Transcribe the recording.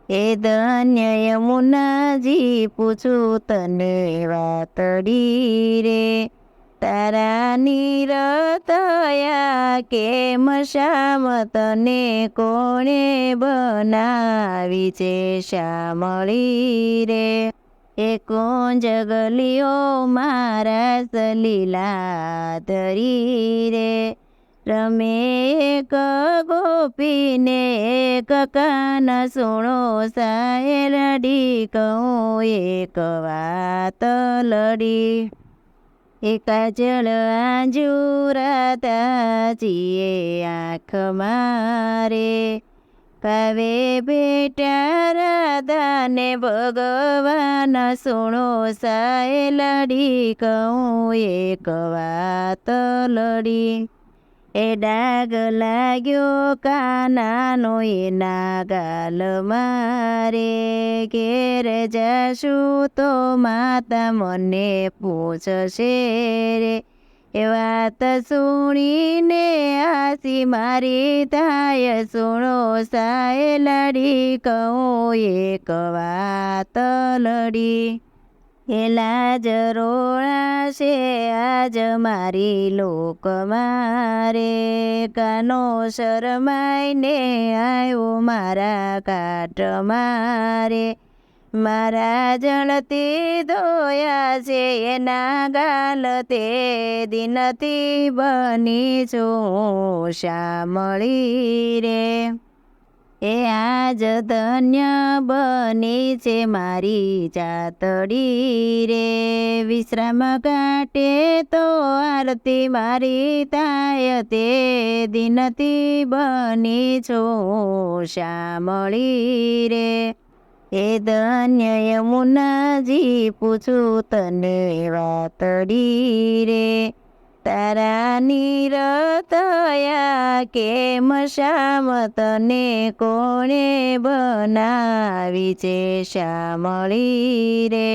એ ધન્ય યમુનાજી પૂછું તને વાતડી રે, તારા નિરતયા કેમ શ્યામ તને કોણે બનાવી છે શ્યામળી રે, એ કોણ જગલિયો મારા સલીલા ધરી રે, રમે એક ગોપીને એક કાન સુણો સાયલડી કહું એક વાત લડી, એ કાજળ આંજુરાતા જીએ આંખ મારે, ભાવે બેટા રાધાને ભગવાન સુણો સાયલડી કહું એક વાત લડી, એ ડાગ લાગ્યો કાનાનો એના ગાલ મારે, ઘેર જાશું તો માતા મને પૂછશે રે, એ વાત સુણીને આસી મારી થાય સુણો સાયલડી કહું એક વાત લડી, એ લાજ રોળાશે આજ મારી લોક મારે, કાનો શરમાઈને આવ્યો મારા કાટ મારે, મારા જળતી ધોયા છે એના ગાલ તે દિનથી બની છું શ્યામળી રે, એ આજ ધન્ય બની છે મારી જાતડી રે, વિશ્રામ કાટે તો આરતી મારી થાય તે દિનથી બની છું શ્યામળી રે, એ ધન્ય યમુનાજી પૂછું તને વાતડી રે, તારા નિરતયા કેમ શ્યામ તને કોણે બનાવી છે શ્યામળી રે.